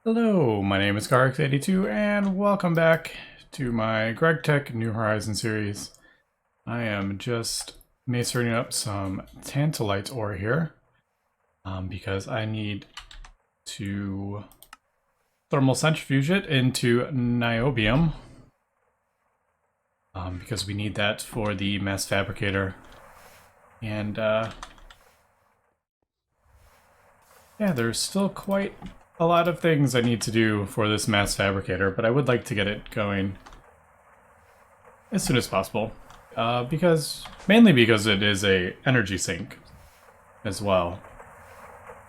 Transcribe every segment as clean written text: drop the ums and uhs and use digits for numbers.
Hello, my name is Garx82 and welcome back to my Gregtech New Horizons series. I am just masonry up some tantalite ore here because I need to thermal centrifuge it into niobium because we need that for the Mass Fabricator. And yeah, there's still quite a lot of things I need to do for this Mass Fabricator, but I would like to get it going as soon as possible. Mainly because it is a energy sink as well.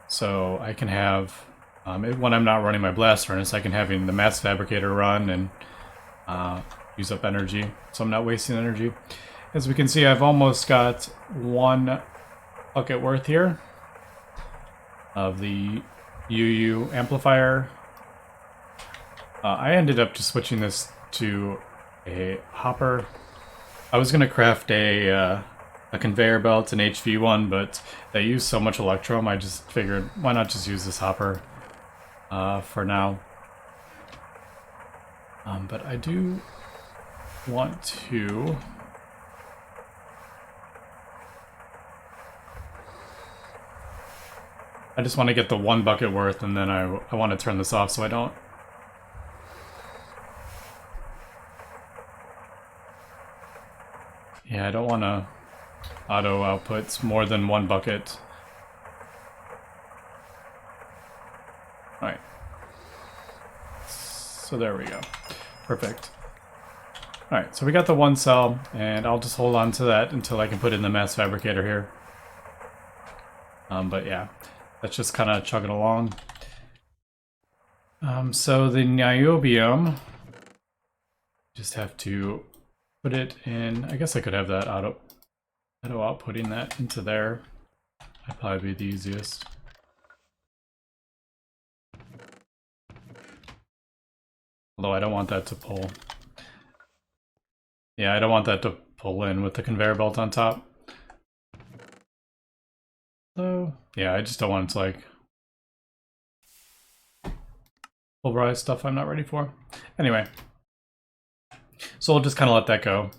So I can have, when I'm not running my blast furnace, I can have the Mass Fabricator run and use up energy, so I'm not wasting energy. As we can see, I've almost got one bucket worth here of the UU amplifier. I ended up just switching this to a hopper. I was gonna craft a conveyor belt, an HV one, but they use so much electrum, I just figured why not just use this hopper for now. But I do want to I just want to get the one bucket worth, and then I want to turn this off so I don't. Yeah, I don't want to auto output more than one bucket. Alright. So there we go. Perfect. Alright, so we got the one cell, and I'll just hold on to that until I can put in the Mass Fabricator here. But yeah. That's just kind of chugging along. So the niobium, just have to put it in. I guess I could have that auto outputting that into there. That'd probably be the easiest. Although I don't want that to pull. Yeah, I don't want that to pull in with the conveyor belt on top. So, yeah, I just don't want it to, like, pulverize stuff I'm not ready for. Anyway. So we'll just kind of let that go.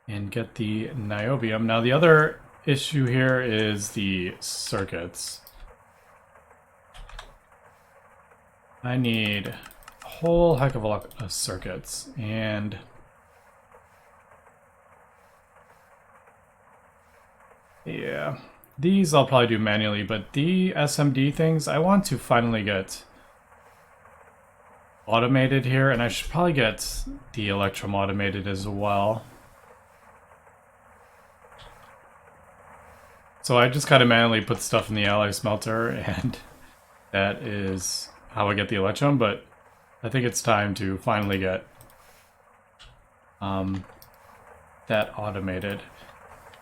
And get the niobium. Now, the other issue here is the circuits. I need a whole heck of a lot of circuits. And yeah, these I'll probably do manually, but the SMD things, I want to finally get automated here, and I should probably get the electrum automated as well. So I just kind of manually put stuff in the alloy smelter, and that is how I get the electrum, but I think it's time to finally get that automated.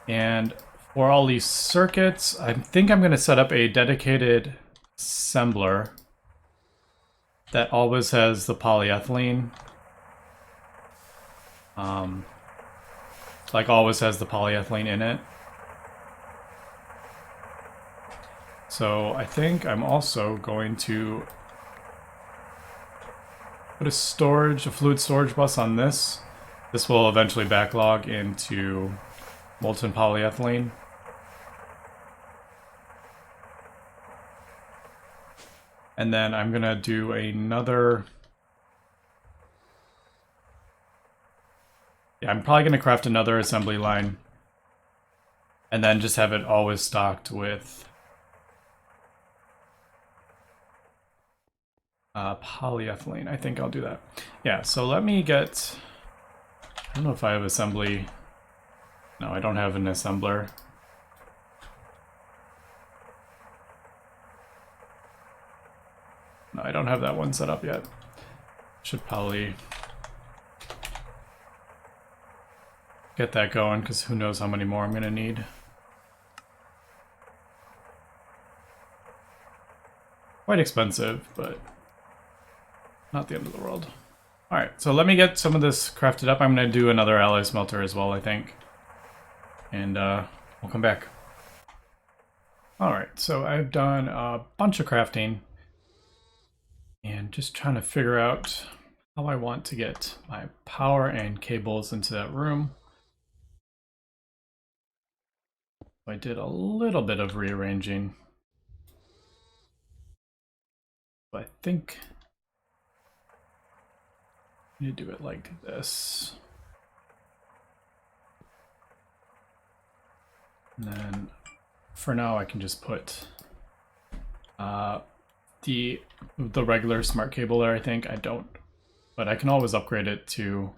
And for all these circuits, I think I'm going to set up a dedicated assembler that always has the polyethylene. Like always has the polyethylene in it. So I think I'm also going to put a fluid storage bus on this. This will eventually backlog into molten polyethylene. And then I'm gonna do another. Yeah, I'm probably gonna craft another assembly line. And then just have it always stocked with polyethylene. I think I'll do that. Yeah, so let me get. I don't know if I have assembly. No, I don't have an assembler. No, I don't have that one set up yet. Should probably get that going, because who knows how many more I'm going to need. Quite expensive, but not the end of the world. Alright, so let me get some of this crafted up. I'm going to do another alloy smelter as well, I think. And we'll come back. Alright, so I've done a bunch of crafting. And just trying to figure out how I want to get my power and cables into that room. I did a little bit of rearranging. I think I need to do it like this. And then for now I can just put the regular smart cable there. I think I don't, but I can always upgrade it to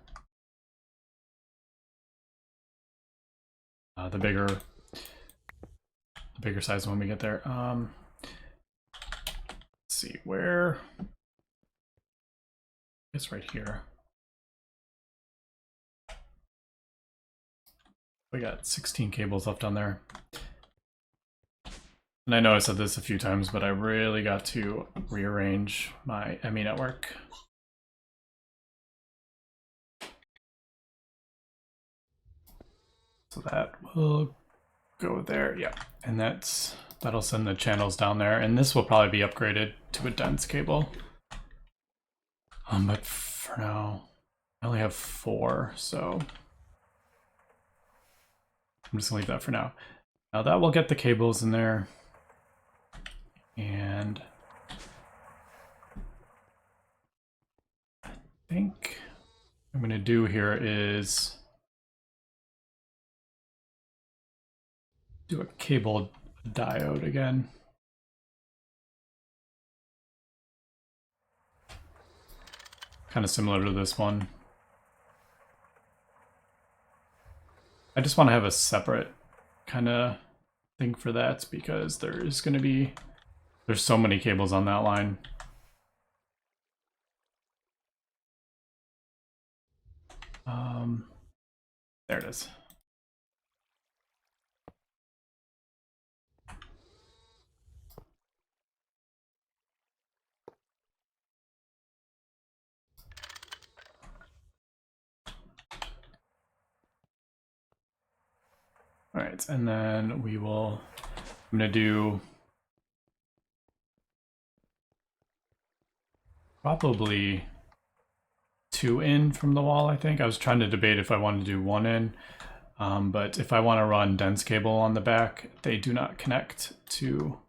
the bigger size when we get there. Let's see where. It's right here. We got 16 cables left on there. And I know I said this a few times, but I really got to rearrange my ME network. So that will go there, yeah. And that'll send the channels down there. And this will probably be upgraded to a dense cable. But for now, I only have 4, so I'm just gonna leave that for now. Now that will get the cables in there. And I think what I'm gonna do here is do a cable diode again. Kind of similar to this one. I just want to have a separate kind of thing for that because there's so many cables on that line. There it is. All right, and then I'm gonna do probably 2 in from the wall, I think. I was trying to debate if I wanted to do 1 in, but if I want to run dense cable on the back, they do not connect to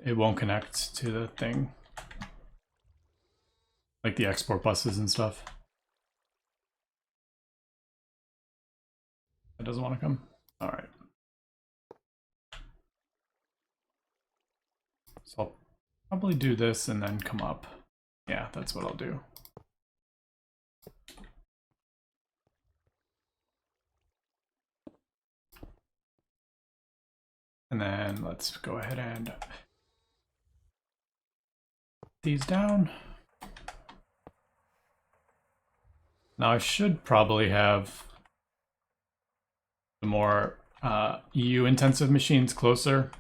it won't connect to the thing, like the export buses and stuff. That doesn't want to come. All right. So I'll probably do this and then come up. Yeah, that's what I'll do. And then let's go ahead and put these down. Now I should probably have the more EU intensive machines closer,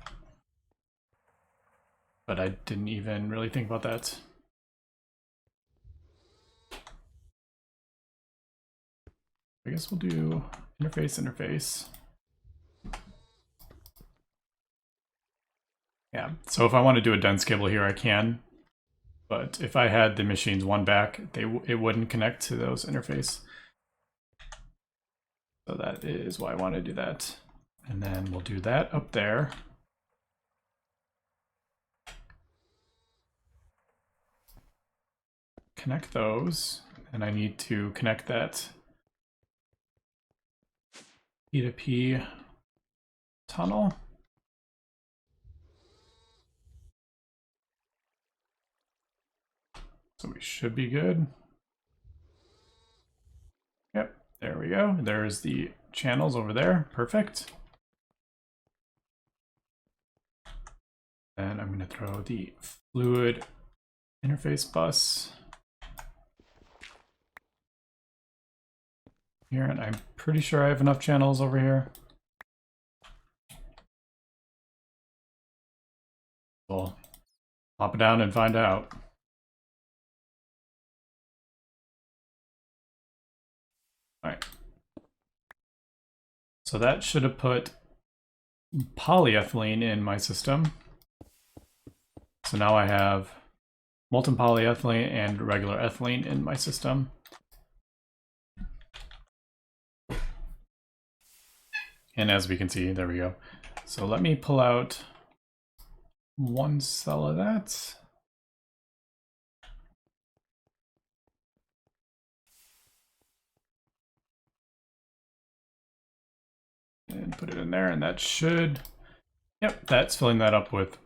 but I didn't even really think about that. I guess we'll do interface. Yeah, so if I want to do a dense cable here, I can. But if I had the machines one back, it wouldn't connect to those interface. So that is why I want to do that. And then we'll do that up there. Connect those, and I need to connect that P2P tunnel. So we should be good. Yep, there we go. There's the channels over there. Perfect. Then I'm going to throw the fluid interface bus here, and I'm pretty sure I have enough channels over here. We'll pop it down and find out. All right. So that should have put polyethylene in my system. So now I have molten polyethylene and regular ethylene in my system. And as we can see, there we go. So let me pull out one cell of that. And put it in there, and that should, yep, that's filling that up with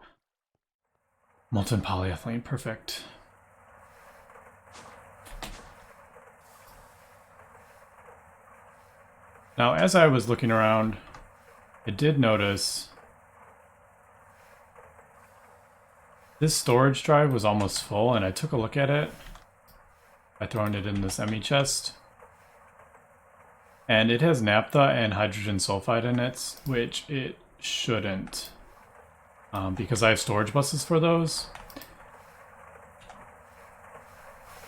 molten polyethylene. Perfect. Now, as I was looking around, I did notice this storage drive was almost full, and I took a look at it by throwing it in this ME chest. And it has naphtha and hydrogen sulfide in it, which it shouldn't, because I have storage buses for those.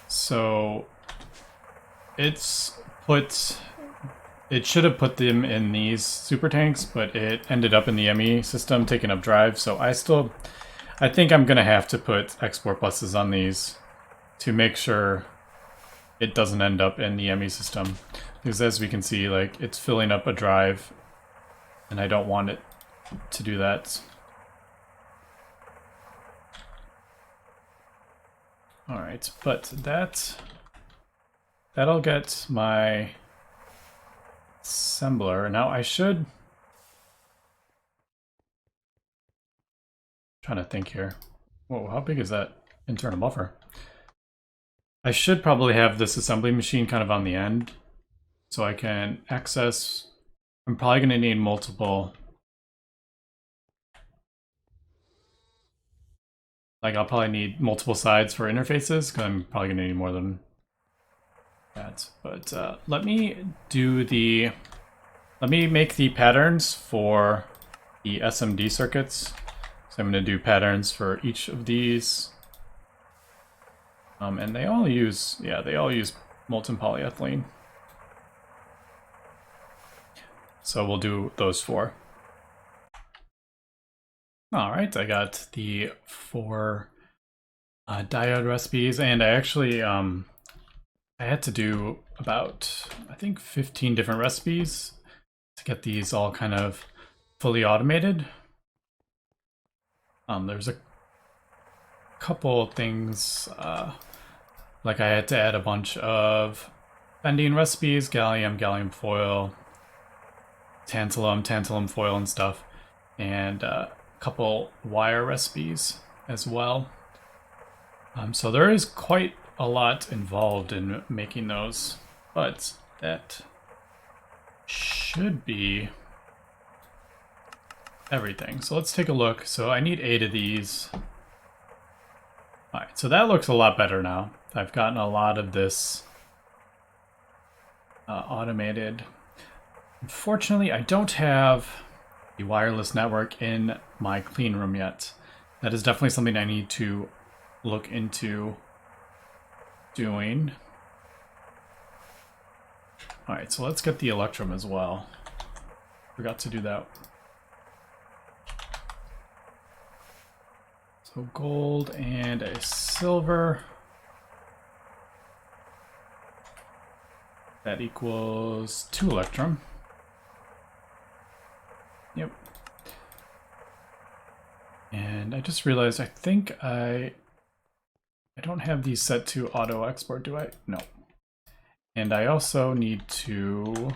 So it should have put them in these super tanks, but it ended up in the ME system taking up drive. So I think I'm gonna have to put export buses on these to make sure it doesn't end up in the ME system. Because as we can see, like, it's filling up a drive, and I don't want it to do that. All right, but that'll get my assembler. Now I should, trying to think here. Whoa, how big is that internal buffer? I should probably have this assembly machine kind of on the end, so I can access. I'm probably going to need multiple. Like, I'll probably need multiple sides for interfaces, because I'm probably going to need more than that. But let me make the patterns for the SMD circuits. So I'm going to do patterns for each of these. And they all use molten polyethylene. So we'll do those 4. All right, I got the 4 diode recipes, and I actually I had to do about, I think, 15 different recipes to get these all kind of fully automated. There's a couple things, like I had to add a bunch of bending recipes, gallium foil, tantalum foil and stuff, and a couple wire recipes as well. So there is quite a lot involved in making those, but that should be everything. So let's take a look. So I need 8 of these. All right, so that looks a lot better now. I've gotten a lot of this automated. Unfortunately, I don't have the wireless network in my clean room yet. That is definitely something I need to look into doing. All right, so let's get the electrum as well. Forgot to do that. So gold and a silver. That equals 2 electrum. Yep. And I just realized I think I don't have these set to auto export, do I? No. And I also need to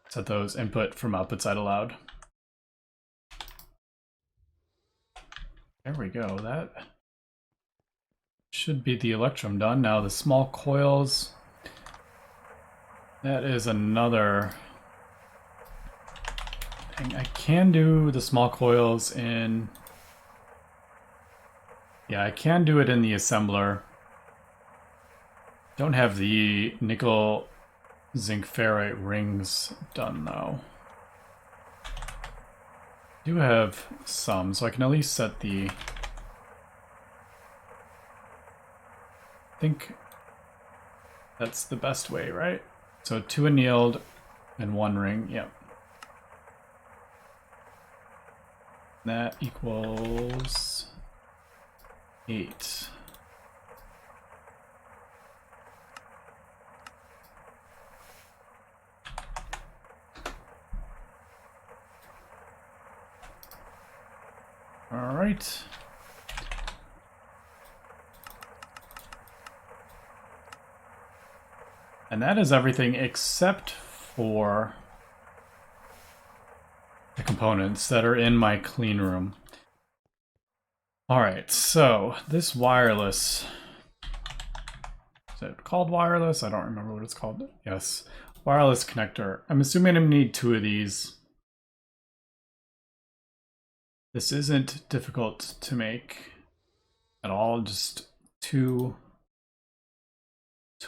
set those input from output side allowed. There we go. That should be the electrum done. Now the small coils, that is another thing. I can do the small coils in, yeah, I can do it in the assembler. Don't have the nickel zinc ferrite rings done though. Do have some, so I can at least set the, I think that's the best way, right? So 2 annealed and 1 ring, yep. That equals 8. All right. And that is everything except for the components that are in my clean room. All right, so this wireless, is it called wireless? I don't remember what it's called. Yes, wireless connector. I'm assuming I need 2 of these. This isn't difficult to make at all, just two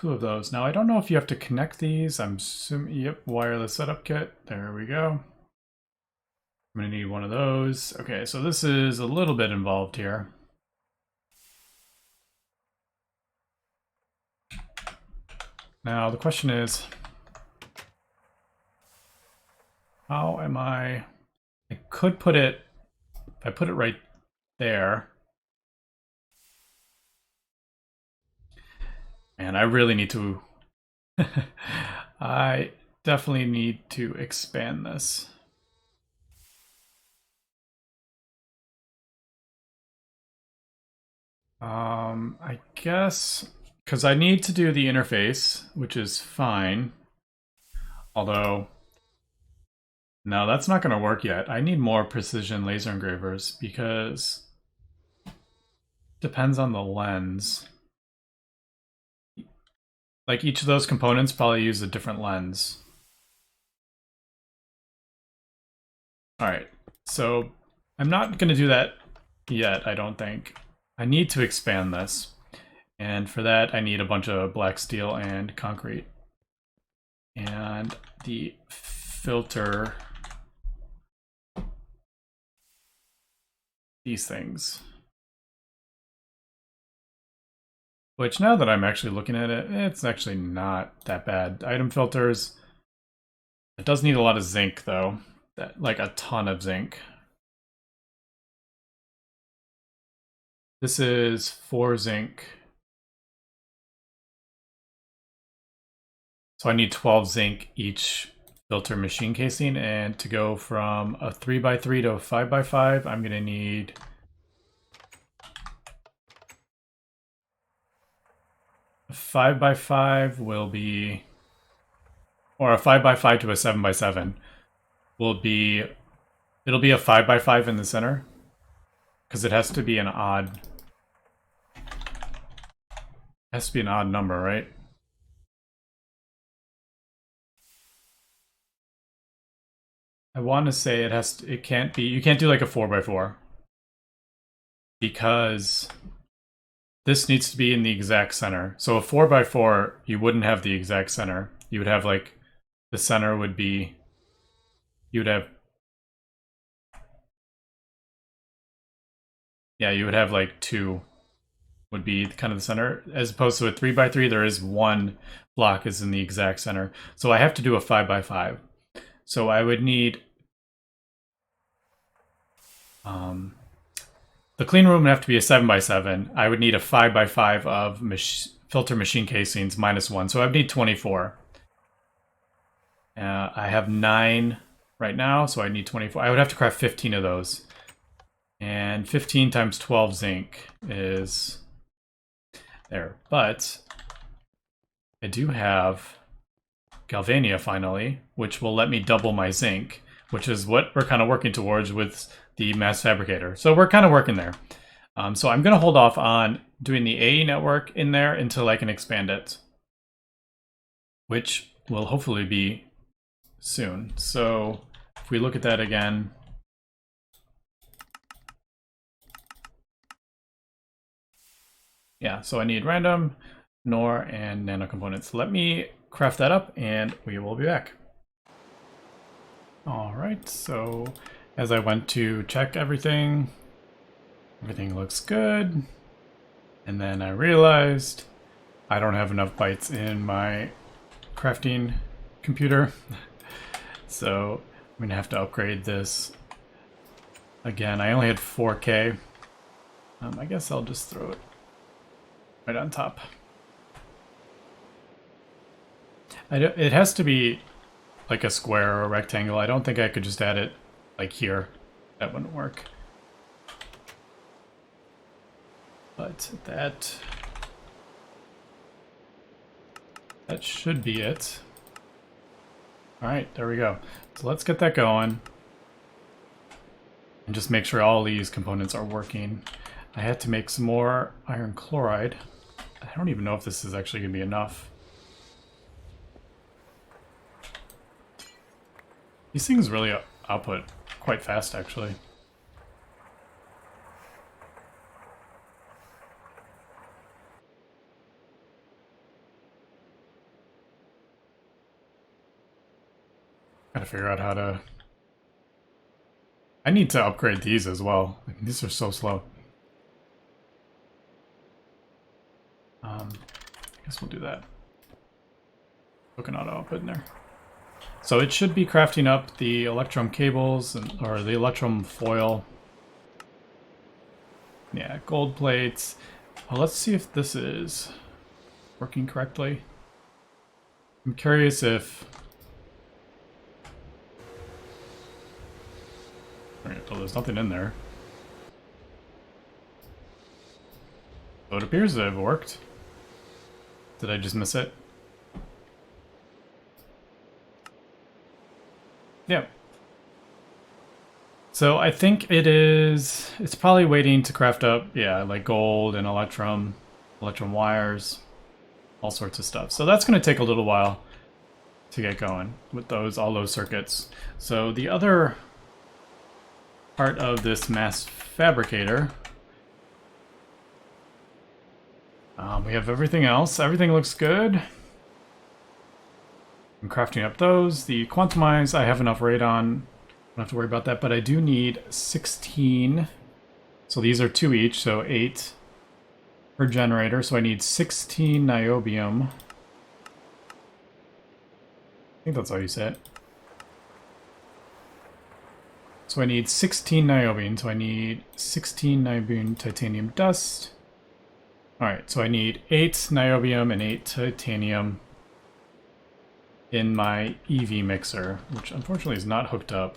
of those. Now, I don't know if you have to connect these. I'm assuming, yep, wireless setup kit. There we go. I'm gonna need one of those. Okay, so this is a little bit involved here. Now, the question is, how am I could put it, if I put it right there, and I really need to, I definitely need to expand this. I guess, because I need to do the interface, which is fine. Although, no, that's not going to work yet. I need more precision laser engravers because it depends on the lens. Like each of those components probably use a different lens. All right, so I'm not going to do that yet, I don't think. I need to expand this. And for that, I need a bunch of black steel and concrete. And the filter these things. Which, now that I'm actually looking at it, it's actually not that bad. Item filters. It does need a lot of zinc, though. Like a ton of zinc. This is 4 zinc. So I need 12 zinc each filter machine casing, and to go from a 3x3 to a 5x5, I'm going to need a 5x5 will be, or a 5x5 to a 7x7 will be, it'll be a 5x5 in the center, because it has to be an odd, number, right? I want to say it can't be, you can't do like a 4x4 because this needs to be in the exact center. So a 4x4, you wouldn't have the exact center. You would have like, the center would be, you would have, yeah, you would have like 2 would be kind of the center. As opposed to a 3x3, there is 1 block is in the exact center. So I have to do a 5x5. So I would need, the clean room would have to be a 7x7. I would need a 5x5 of filter machine casings -1. So I would need 24. I have 9 right now, so I need 24. I would have to craft 15 of those. And 15 times 12 zinc is there. But I do have Galvania finally, which will let me double my zinc, which is what we're kind of working towards with the Mass Fabricator. So we're kind of working there. So I'm going to hold off on doing the AE network in there until I can expand it, which will hopefully be soon. So if we look at that again, yeah, so I need random, NOR, and nano components. Let me craft that up and we will be back. All right, so as I went to check everything looks good. And then I realized I don't have enough bytes in my crafting computer. So I'm gonna have to upgrade this. Again, I only had 4K. I guess I'll just throw it right on top. It has to be like a square or a rectangle. I don't think I could just add it like here. That wouldn't work. But that should be it. All right, there we go. So let's get that going. And just make sure all these components are working. I had to make some more iron chloride. I don't even know if this is actually going to be enough. These things really output quite fast, actually. Gotta figure out how to... I need to upgrade these as well. Like, these are so slow. I guess we'll do that. Token auto output in there. So it should be crafting up the electrum cables, or the electrum foil. Yeah, gold plates. Well, let's see if this is working correctly. I'm curious if... Oh, there's nothing in there. So it appears to have worked. Did I just miss it? Yep. So I think it's probably waiting to craft up, yeah, like gold and electrum wires, all sorts of stuff. So that's going to take a little while to get going with all those circuits. So the other part of this Mass Fabricator, we have everything else. Everything looks good. I'm crafting up those. The Quantumize, I have enough radon. I don't have to worry about that, but I do need 16. So these are 2 each, so 8 per generator. So I need 16 niobium. I think that's how you say it. So I need 16 niobium. So I need 16 niobium titanium dust. Alright, so I need 8 niobium and 8 titanium in my EV mixer, which unfortunately is not hooked up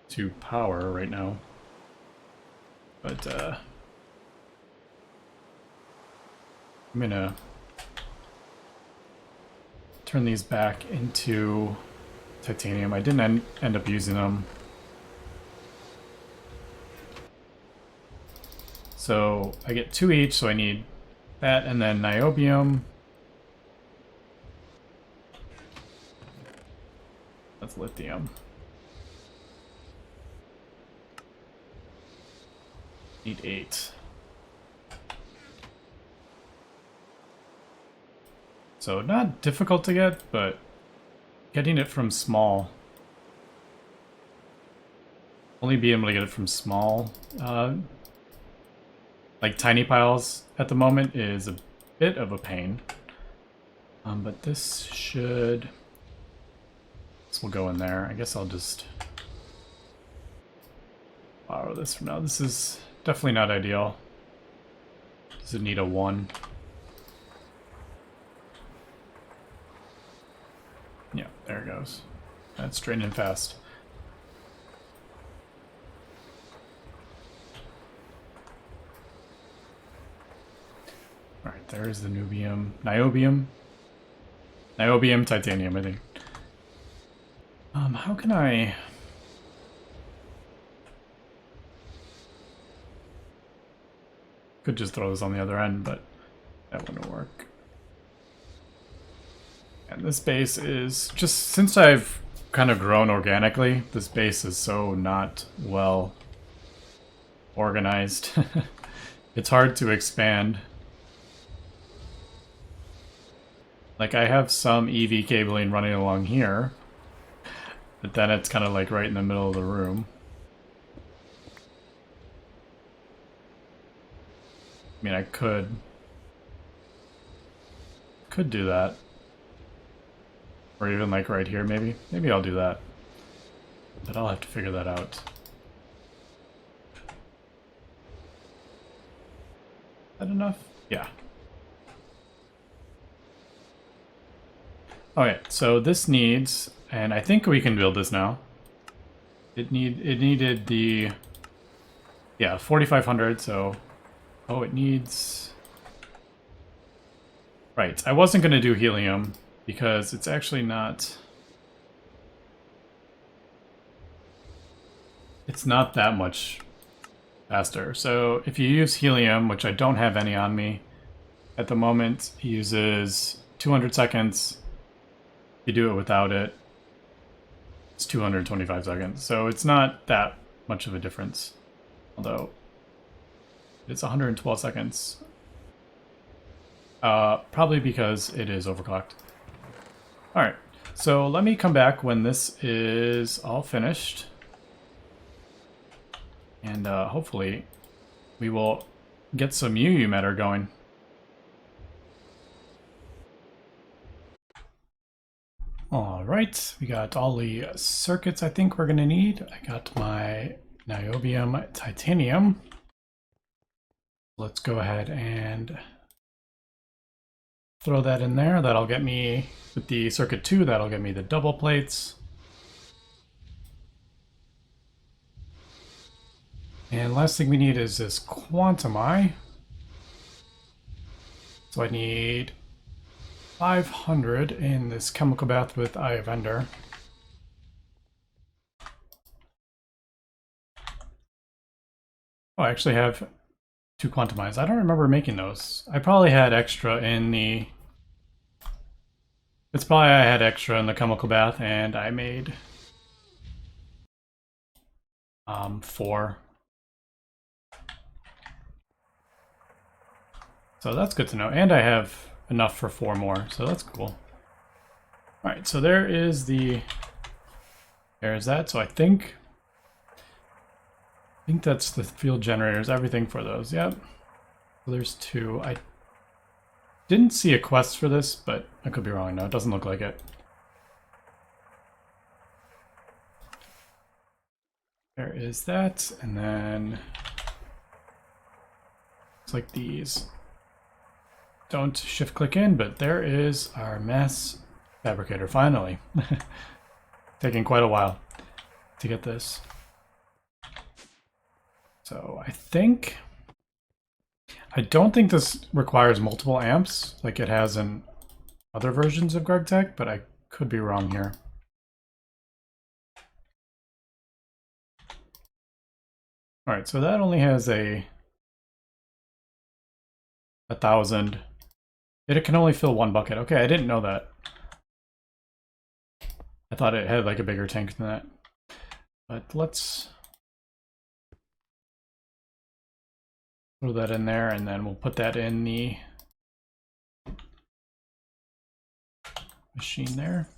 to power right now. But I'm gonna turn these back into titanium. I didn't end up using them. So I get 2 each, so I need that and then niobium. That's lithium. Need 8. So not difficult to get, but getting it from small. Only be able to get it from small, like tiny piles at the moment is a bit of a pain. But this should... This will go in there. I guess I'll just borrow this for now. This is definitely not ideal. Does it need a 1? Yeah, there it goes. That's draining fast. Alright, there's the niobium, titanium, I think. How can I... Could just throw this on the other end, but that wouldn't work. And this base is just, since I've kind of grown organically, this base is so not well organized. It's hard to expand. Like, I have some EV cabling running along here, but then it's kind of like right in the middle of the room. I mean, I could do that. Or even like right here, maybe. Maybe I'll do that. But I'll have to figure that out. Is that enough? Yeah. Okay, so this needs, and I think we can build this now. It needed the, yeah, 4,500. So, oh, it needs. Right, I wasn't gonna do helium because it's actually not. It's not that much faster. So if you use helium, which I don't have any on me at the moment, it uses 200 seconds. If you do it without it, it's 225 seconds. So it's not that much of a difference. Although it's 112 seconds. Probably because it is overclocked. Alright, so let me come back when this is all finished. And hopefully we will get some UU matter going. Alright, we got all the circuits I think we're going to need. I got my niobium titanium. Let's go ahead and throw that in there. That'll get me, with the circuit 2, that'll get me the double plates. And last thing we need is this quantum eye. So I need 500 in this chemical bath with Eye of Ender. Oh, I actually have 2 quantum eyes. I don't remember making those. I probably had extra in the... It's probably I had extra in the chemical bath and I made 4. So that's good to know. And I have enough for 4 more, so that's cool. Alright, so there's that. So I think that's the field generators, everything for those. Yep. So there's 2. I didn't see a quest for this, but I could be wrong. No, it doesn't look like it. There is that, and then it's like these don't shift click in, but there is our Mass Fabricator finally. Taking quite a while to get this. So I don't think this requires multiple amps like it has in other versions of Gregtech, but I could be wrong here. Alright, so that only has a 1,000. It can only fill 1 bucket. Okay, I didn't know that. I thought it had like a bigger tank than that. But let's throw that in there, and then we'll put that in the machine there.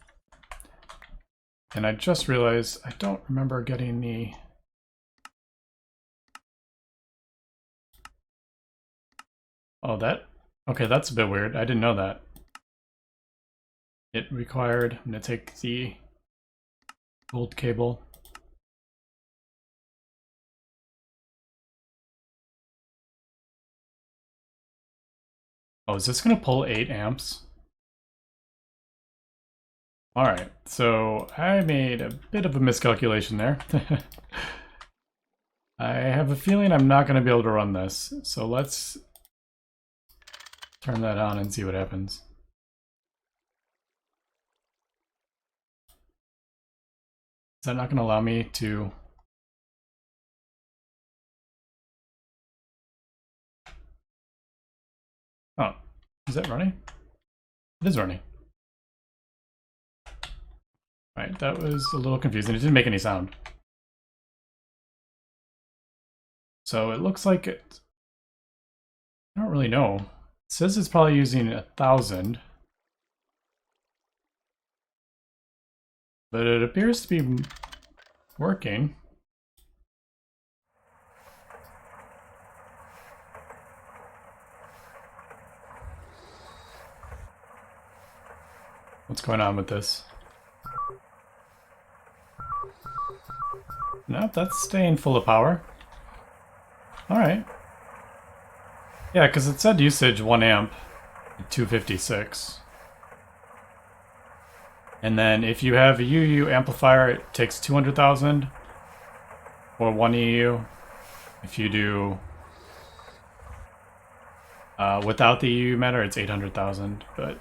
And I just realized I don't remember getting the... Oh, that... Okay, that's a bit weird. I didn't know that. It required... I'm going to take the gold cable. Oh, is this going to pull 8 amps? Alright, so I made a bit of a miscalculation there. I have a feeling I'm not going to be able to run this, so let's turn that on and see what happens. Is that not going to allow me to... Oh, is that running? It is running. Right, that was a little confusing. It didn't make any sound. So it looks like it... I don't really know. It says it's probably using 1,000. But it appears to be working. what's going on with this. Nope, that's staying full of power. Alright. Yeah, because it said usage 1 amp, 256. And then if you have a UU amplifier, it takes 200,000 or 1 EU. If you do without the EU emitter, it's 800,000. But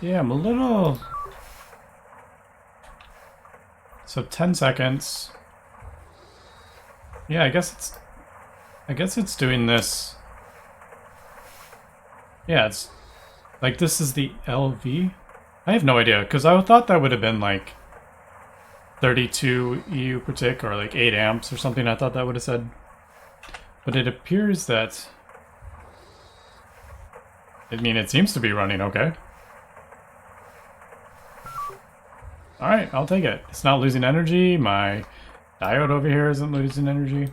yeah, I'm a little. So 10 seconds. Yeah, I guess it's doing this. Yeah, it's like this is the LV. I have no idea, because I thought that would have been like 32 EU per tick or like 8 amps or something. I thought that would have said. But it appears that, I mean, it seems to be running okay. Alright, I'll take it. It's not losing energy. My diode over here isn't losing energy.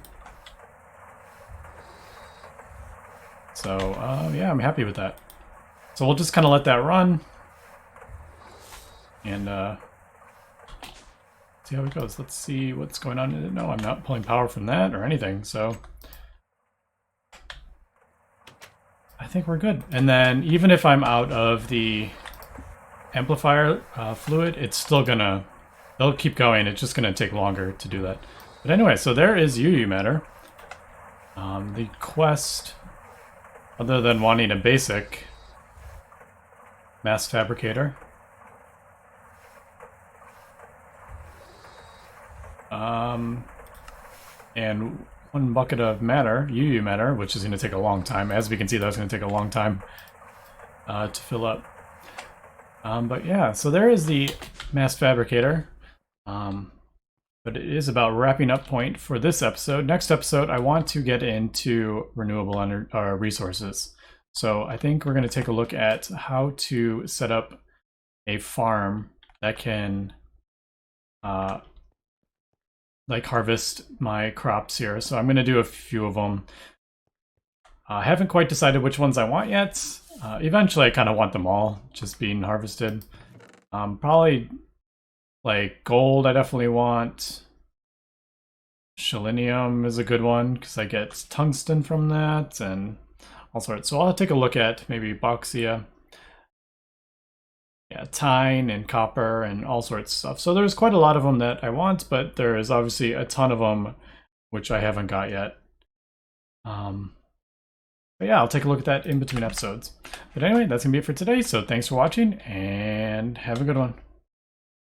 So, yeah, I'm happy with that. So we'll just kind of let that run. And, see how it goes. Let's see what's going on. No, I'm not pulling power from that or anything, so I think we're good. And then even if I'm out of the amplifier fluid, it's still gonna, they'll keep going. It's just gonna take longer to do that. But anyway, so there is UU matter. The quest, other than wanting a basic Mass Fabricator, and 1 bucket of matter, UU matter, which is going to take a long time. As we can see, that's going to take a long time to fill up. But yeah, so there is the Mass Fabricator. But it is about wrapping up point for this episode. Next episode, I want to get into renewable resources. So I think we're going to take a look at how to set up a farm that can like harvest my crops here. So I'm going to do a few of them. I haven't quite decided which ones I want yet. Eventually I kind of want them all just being harvested. Probably like gold I definitely want. Selenium is a good one because I get tungsten from that and all sorts. So I'll take a look at maybe bauxia. Yeah, tine and copper and all sorts of stuff. So there's quite a lot of them that I want, but there is obviously a ton of them which I haven't got yet. But yeah, I'll take a look at that in between episodes. But anyway, that's going to be it for today. So thanks for watching and have a good one.